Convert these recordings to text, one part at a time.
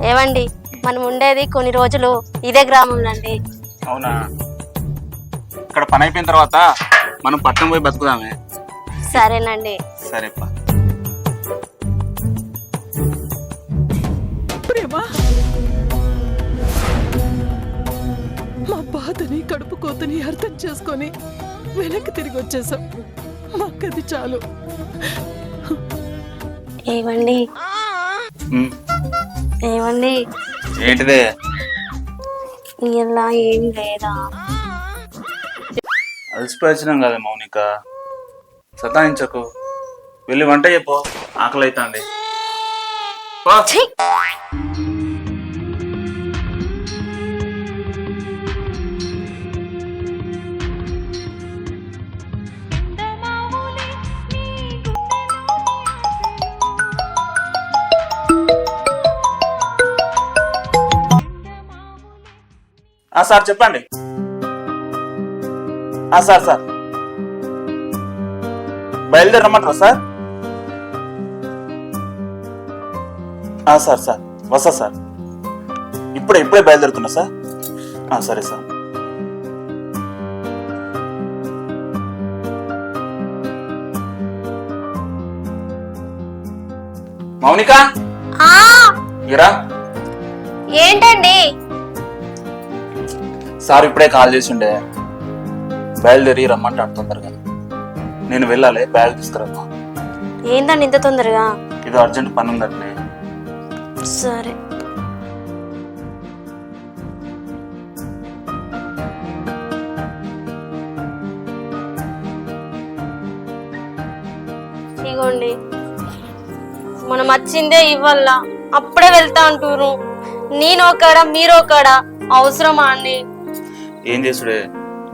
ఏవండి మనం ఉండేది కొన్ని రోజులు ఇదే గ్రామంలో అండి. అవునా? ఇక్కడ పని అయిపోయిన తర్వాత మనం పట్టణం పోయి బతుకుదామే. సరేనండి. సరేపా. ప్రేమ, మా బాధని కడుపు కోతని అర్థం చేసుకొని వెనక్కి తిరిగి వచ్చేసాం. మాకది చాలు. ఏవండి ఏవండి ఏంటిదే? ఇలా ఏం లేదా? అలసిపోయినాం కదా మౌనిక, సతాయించకు. వెళ్ళి వంట చెప్పు, ఆకలి అవుతుంది. ఛీ! సార్ చెప్పండి. సార్ బయలుదేరమంటారా సార్? సార్ వస్తా సార్. ఇప్పుడే బయలుదేరుతున్నా సార్. సరే సార్. మౌనిక ఇరా. ఏంటండి? సార్ ఇప్పుడే కాల్ చేసిండే, బయలుదేరి రమ్మంటాడు తొందరగా. నేను వెళ్ళాలి, బ్యాగ్ తీసుకురమ్మా. ఏందండి ఇంత తొందరగా? ఇది అర్జెంట్ పని ఉందండి. సరే. ఇగోండి, మనం వచ్చిందే ఇవ్వాల, అప్పుడే వెళ్తా అంటారు. నేను ఒకడా మీరు ఒకడా, అవసరమా అండి? ఏం చేసుడే,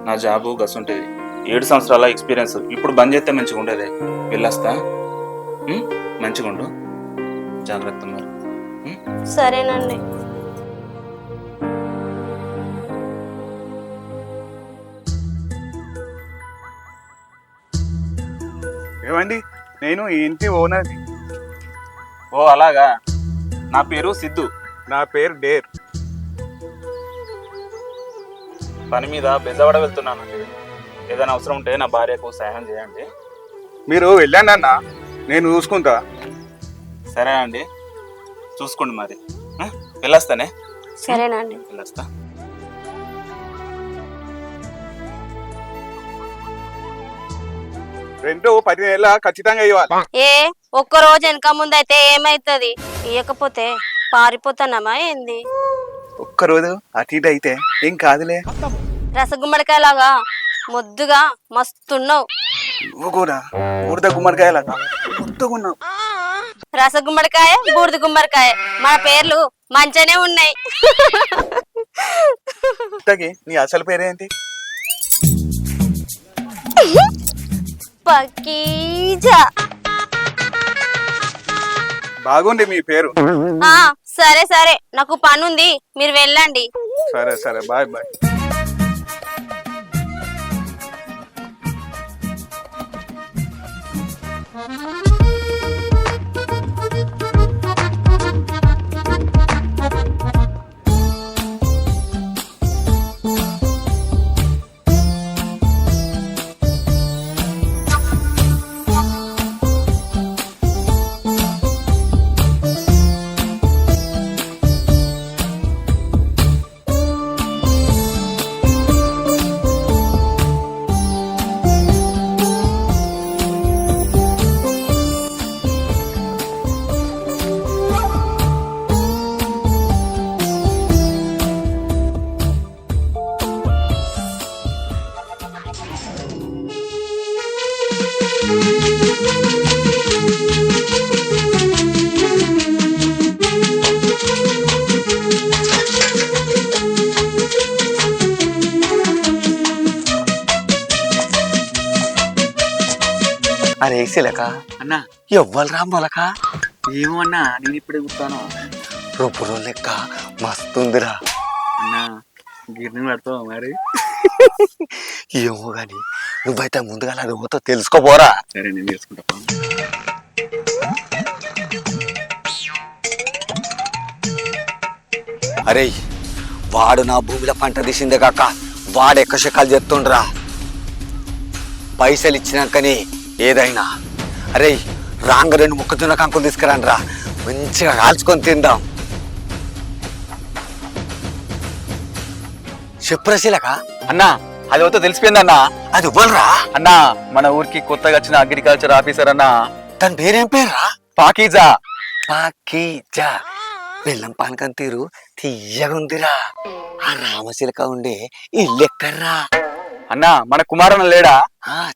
నా జాబు గసుంటది, 7 సంవత్సరాల ఎక్స్పీరియన్స్. ఇప్పుడు బంద్ చేస్తే మంచిగా ఉండేది. వెళ్ళొస్తా, మంచిగా ఉండు, జాగ్రత్త మరి. సరేనండి. ఏమండి, నేను ఈ ఇంటి ఓనర్ని. ఓ అలాగా. నా పేరు సిద్ధు. నా పేరు డేర్. పని మీద బెజవాడ వెళ్తున్నాను. ఏదైనా అవసరం ఉంటే నా భార్యకు సహాయం చేయండి. మీరు వెళ్ళండి అన్న, నేను చూసుకుంటా. సరే అండి, చూసుకోండి మరి. వెళ్ళొస్తానే. సరేనండి. వెళ్ళొస్తా. రెంట్ 10 నెలల ఖచ్చితంగా ఇవ్వాలి. ఒక్క రోజు వెనక ముందు అయితే ఏమైతుంది? ఇవ్వకపోతే పారిపోతానమ్మా ఏంది? ఒక్కరోజు అటు ఇటు అయితే ఏం కాదులే. రసగుమ్మడికాయలాగా ముద్దుగా మస్తున్నావు. నువ్వు కూడా బూడిద గుమ్మడికాయలాగా ముద్దుగున్నావు. రసగుమ్మడికాయ, బూడిద గుమ్మడికాయ, మన పేర్లు మంచిగానే ఉన్నాయి. నీ అసలు పేరేంటి? పకీజా. బాగుంది మీ పేరు. సరే సరే, నాకు పని ఉంది, మీరు వెళ్ళండి. సరే సరే, బాయ్ బాయ్. అరే ఏసీలక అన్నా ఎవ్వరు రామ్మలక ఏమో అన్నా, నేను ఇప్పుడే కూర్తాను. రూపులో లెక్క మస్తుందిరా అన్నా. గిర్ని పడతావు మరి? ఏమో గాని నువ్వైతే ముందుగా అది పోతా తెలుసుకోపోరా. సరే, నేను తెలుసుకుంటా. అరే వాడు నా భూమిలో పంట తీసిందే కాక వాడు ఎక్కశకాలు చెప్తుండ్రా. పైసలు ఇచ్చినాకనే ఏదైనా. అరే రాంగ 2 మొక్కజొన్న కంకులు తీసుకురాను రా, మంచిగా కాల్చుకొని తిందాం. చెప్పురశీలక అన్నా అది అవుతో తెలిసిపోయిందన్నా. అది ఇవ్వరా అన్నా మన ఊరికి కొత్తగా వచ్చిన అగ్రికల్చర్ ఆఫీసర్ అన్నా, దాని పేరేం పేర్రా? పాకీజా. పాకీజా. బెల్లం పానకం తీరు తీయగుందిరా. ఆ రామశిలక ఉండే ఇల్లెక్కర్రా? అన్నా మన కుమారన్న లేడా?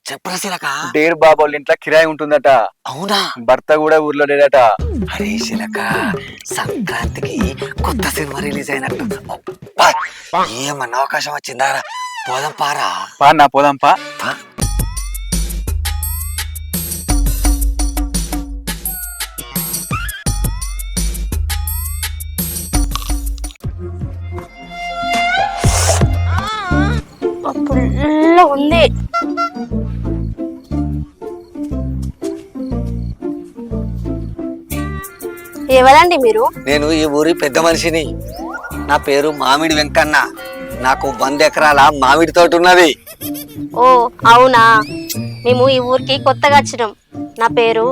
చెప్పరశీలక డేర్ బాబు వాళ్ళ ఇంట్లో కిరాయి ఉంటుందట. అవునా? భర్త కూడా ఊర్లో లేడట. అరే శిలక సంక్రాంతికి కొత్త సినిమా రిలీజ్ అయినట్టు అబ్బా, ఏమన్నా అవకాశం వచ్చిందారా? పోదాం పారా. పా అన్నా పోదాంపా. పా. ఫుల్ ఉంది. ఎవరండి మీరు? నేను ఈ ఊరి పెద్ద మనిషిని. నా పేరు మామిడి వెంకన్న. నాకు 100 ఎకరాల మామిడి తోట ఉన్నది. ఓ అవునా, మేము ఈ ఊరికి కొత్తగా వచ్చినాం. నా పేరు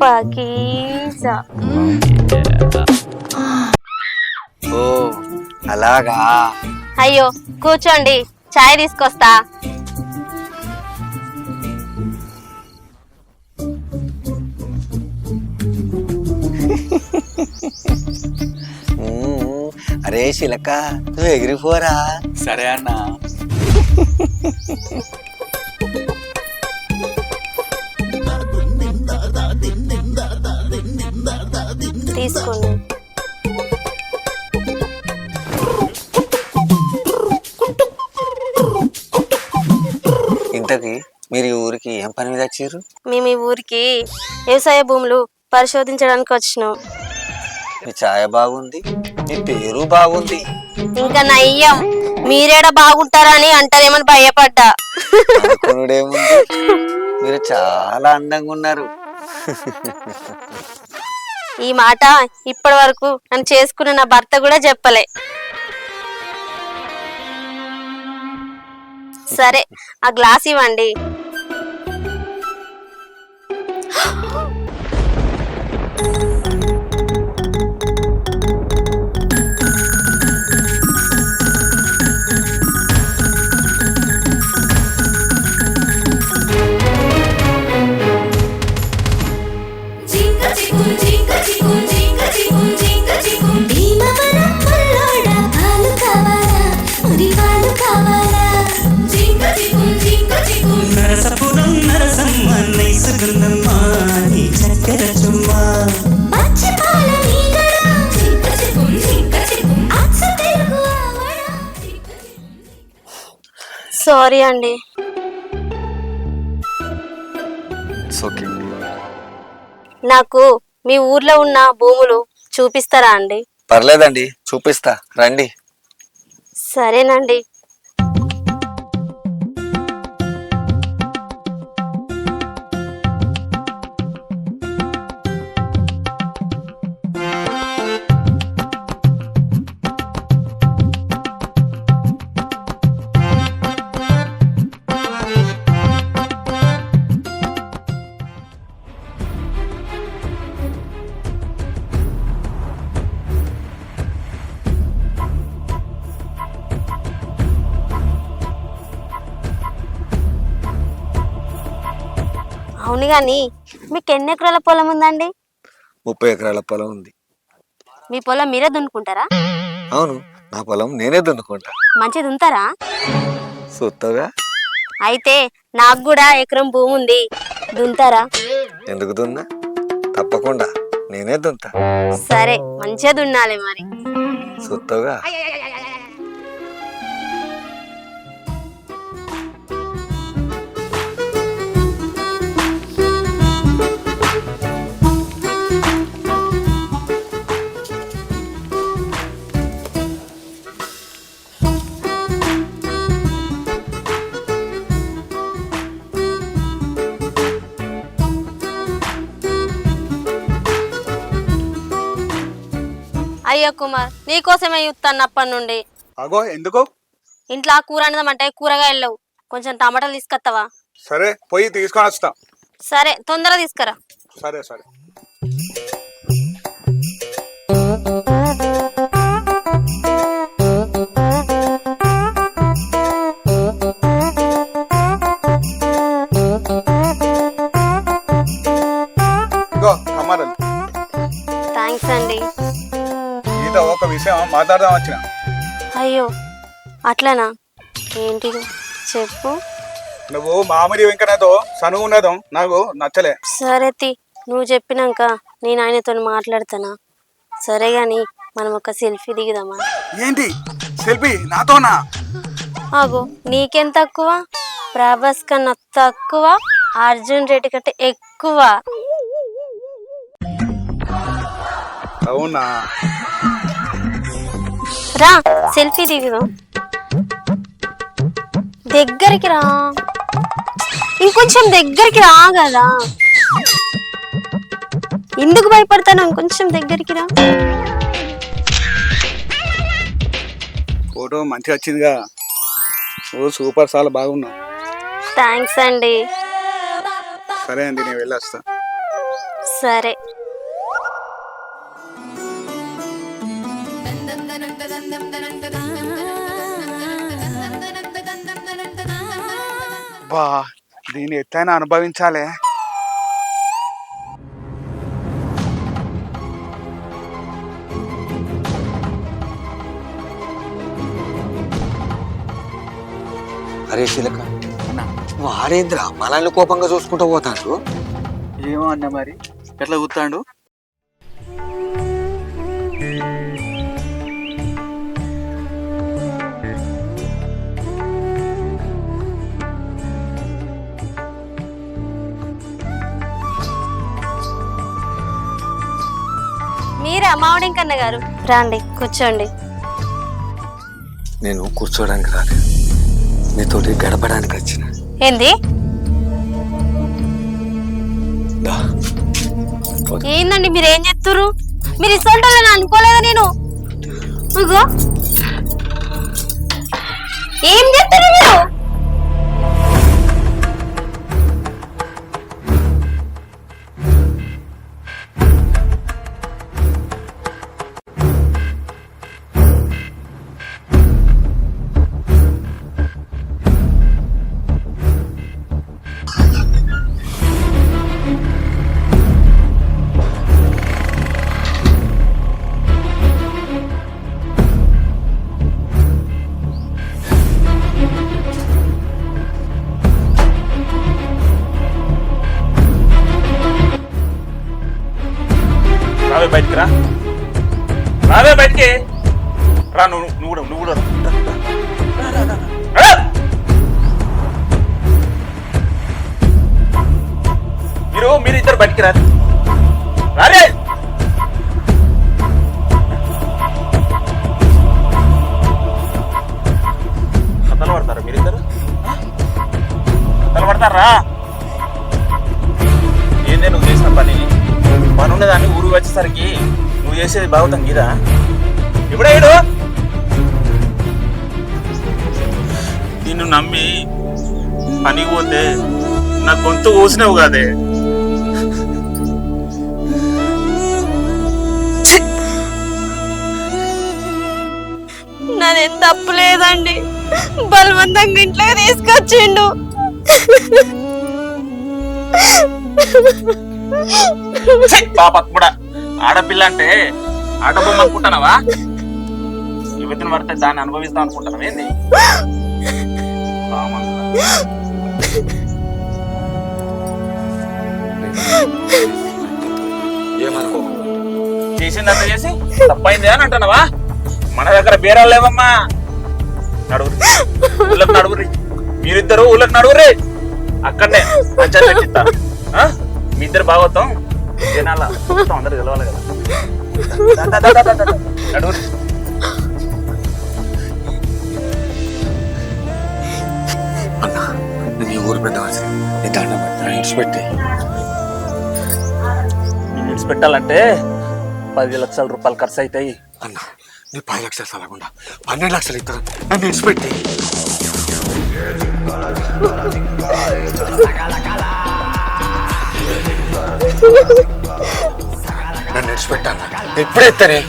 పకీజా. ఓ అలాగా. అయ్యో కూర్చోండి, చాయ్ తీసుకొస్తా. అరే శిలక నువ్వు ఎగిరిపోరా. సరే అన్నా. తీసుకోండి. ఇంతకి మీరు ఈ ఊరికి ఏం పని మీద వచ్చారు? మేము ఈ ఊరికి వ్యవసాయ భూములు పరిశోధించడానికి వచ్చినాం. మీ ఛాయ బాగుంది, మీ పేరు బాగుంది. ఇంకా నయ్యం, మీరేడ బాగుంటారని అంటారేమని భయపడ్డా. అనుకునుడేముంది, మీరు చాలా అందంగా ఉన్నారు. ఈ మాట ఇప్పటి వరకు నన్ను చేసుకున్న నా భర్త కూడా చెప్పలే. సరే ఆ గ్లాస్ ఇవ్వండి. సారీ అండి. నాకు మీ ఊర్లో ఉన్న భూములు చూపిస్తారా అండి? పర్లేదండి, చూపిస్తా రండి. సరేనండి. అవును గాని మీకు ఎన్ని ఎకరాల పొలం ఉందండి? 30 ఎకరాల పొలం ఉంది. మీ పొలం మీరే దున్నుకుంటారా? అవును, నా పొలం నేనే దున్నుకుంటా. మంచిగా దున్నుతారా? సొత్తగా. అయితే నాకు కూడా ఎకరం భూమి ఉంది, దున్నుతారా? ఎందుకు దున్నా? తప్పకుండా నేనే దున్నుతా. సరే మంచిగా దున్నాలి మరి. సొత్తగా. అయ్యో కుమార్ నీకోసమే చూస్తాను అప్పటి నుండి. అగో ఎందుకు? ఇంట్లో కూర వండదామంటే కూరగాయలు లేవు, కొంచెం టమాటాలు తీసుకొస్తావా? సరే పోయి తీసుకొని వస్తా. సరే తొందరగా తీసుకురా. సరే సరే. ఇగో కమ్మరలు. థ్యాంక్స్ అండి. నీతో ఒక విషయం మాట్లాడదాం వచ్చిన. అయ్యో అట్లనా, ఏంటిది చెప్పు. నువ్వు మామిడి వెంకన్నతో సనువు ఉన్నదో నాకు నచ్చలే. సరే తి, నువ్వు చెప్పినాక నేను ఆయనతో మాట్లాడతానా. సరే గాని మనం ఒక సెల్ఫీ దిగుదామా? ఏంటి సెల్ఫీ నాతోనా? ఆగో నీకేం తక్కువ? ప్రభాస్ కన్నా తక్కువ, అర్జున్ రెడ్డి కంటే ఎక్కువ. అవునా? రా సెల్ఫీ దిగుదాం. దగ్గరికి రా, ఇంకొంచెం దగ్గరికి రా కదా. ఎందుకు భయపడతాను, ఇంకొంచెం దగ్గరికి రా. ఫోటో మంచిగా వచ్చిందిగా. ఓ సూపర్, చాలా బాగున్నావు. థ్యాంక్స్ అండి. సరే అండి, నేను వెళ్ళొస్తా. సరే. బా, దీన్ని ఎట్లయినా అనుభవించాలే. అరే శిలక, వాడేంద్ర మనల్ని కోపంగా చూసుకుంటూ పోతాడు. ఏమో అన్న మరి ఎట్లా కూతాడు? మీరా మావడింకన్న గారు, రండి కూర్చోండి. నేను కూర్చోడానికి రాలేదు, నీతోటి గడపడానికి వచ్చిన. ఏంది? దా. ఏందండి మీరు ఏం చెప్తురు? మీరు ఇస్తుంటారని అనుకోలేదా నేను. ఇగో ఏం చెప్తారు మీరు? రావే బయటికి రా, రావే బయటికి రా. నువ్వు కూడా మీరు ఇద్దరు బయటికి రా. రారే. కథలు పడతారా మీరిద్దరు? కథలు పడతారా? ఏందే నువ్వు చేసిన పని ఉన్నదాన్ని ఊరు వచ్చేసరికి నువ్వు చేసేది బాగుతాం గీదా. ఇప్పుడేడు నిన్ను నమ్మి పనికి పోతే నా గొంతు కోసినావు కాదే. నాదేం తప్పు లేదండి, బలవంతంగా ఇంట్లోకి తీసుకొచ్చిండు. పాప కూడా ఆడపిల్ల అంటే ఆట బొమ్మ అనుకుంటున్నావా? యువతిని పడితే దాన్ని అనుభవిస్తాం అనుకుంటున్నావా ఏంది? ఏమనుకో, చేసిందంత చేసి తప్పైంది అని అంటున్నావా? మన దగ్గర బేరాలు లేవమ్మా. నడువురి, ఊళ్ళకి నడువురి, మీరిద్దరు ఊళ్ళకి నడువురి. అక్కడనే పంచాయతీ పెట్టిస్తా. మీ ఇద్దరు బాగోతాం జనాల అందరు తెలవాలి కదా. నడువురి. అన్నా నేను ఈ ఊరు పెద్ద నీ దండం ఇడిచిపెట్టి. విడిచిపెట్టాలంటే 10 లక్షల రూపాయలు ఖర్చు అవుతాయి. అన్న నీ 10 లక్షలు సలకుండా 12 లక్షలు ఇస్తాను నన్ను విడిచిపెట్టి. నన్ను విడిచిపెట్టాను ఎప్పుడు ఎత్తానే.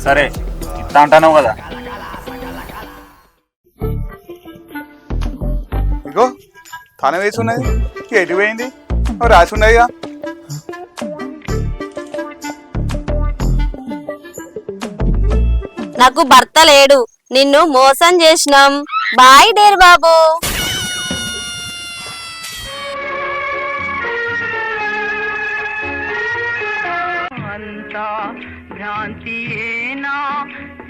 సరే ఇట్లా అంటావు కదా. ఇగో తన వేసి ఉన్నది ఎటు పోయింది రాసి ఉన్నదిగా. నాకు భర్త లేడు, నిన్ను మోసం చేసినాం. బాయ్ డేర్ బాబు. అంతా భ్రాంతియేనా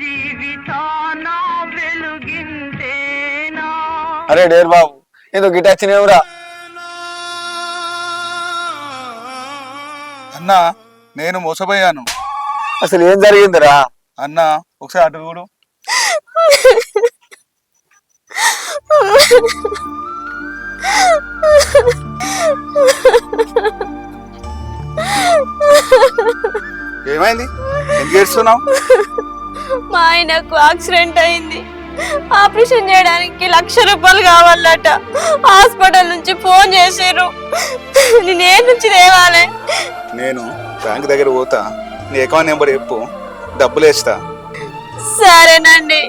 జీవితాన వెలుగిందేనా. అరే డేర్ బాబు ఏదో గిట వచ్చినేవురా. అన్నా నేను మోసపోయాను. అసలు ఏం జరిగిందిరా? అన్నా ఒకసారి అటు చూడు. ఏమైంది? ఎందుకు ఏడుస్తున్నావు? మా ఆయనకు యాక్సిడెంట్ అయింది. ఆపరేషన్ చేయడానికి 1,00,000 రూపాయలు కావాలట. హాస్పిటల్ నుంచి ఫోన్ చేసిర్రు. నేనే నుంచి తేవాలి? నేను బ్యాంక్ దగ్గర పోతా, నీ అకౌంట్ నెంబర్ చెప్పు, డబ్బులు వేస్తా. సరేనండి.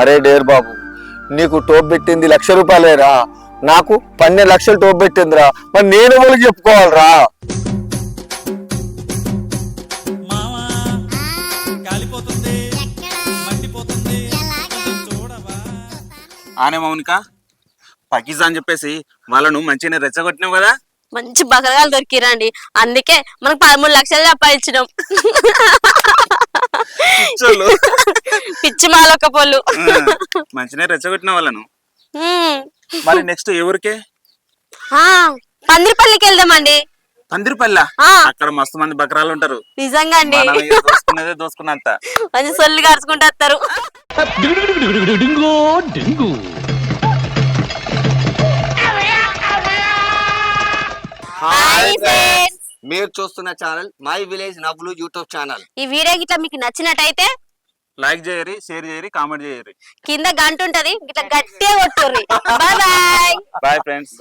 అరే డేర్ బాబు నీకు టోప్ పెట్టింది 1,00,000 రూపాయలేరా, నాకు 12 లక్షలు టోప్ పెట్టిందిరా. మరి నేను వాళ్ళకి చెప్పుకోవాలరా? ఆనే మౌనిక పాకిస్తాన్ చెప్పేసి వాళ్ళను మంచిగా రెచ్చగొట్టినావు కదా. మంచి బకరగాలు దొరికిరండి, అందుకే మనకు 13 లక్షలు సంపాదించడం. పిచ్చి మాలొక్క పొల్లు. మంచిగా రెచ్చగొట్టిన వాళ్ళను. మరి నెక్స్ట్ ఎవరికే? పందిరిపల్లికి వెళ్దామండి. పందిరిపల్లి అక్కడ మస్తు మంది బకరాలు ఉంటారు. నిజంగా అండి, దోసుకున్నదే దోసుకున్నంత మంచి సొల్లు కరుచుకుంటూ వస్తారు. హాయ్ ఫ్రెండ్స్, మీరు చూస్తున్న ఛానల్ మై విలేజ్ నవ్వులు యూట్యూబ్ ఛానల్. ఈ వీడియో గిట్లా మీకు నచ్చినట్టయితే లైక్ చేయరి, షేర్ చేయరి, కామెంట్ చేయరి. కింద గంట ఉంటది, గిట్లా గట్టిగా కొట్టుర్రి. Bye bye. Bye friends.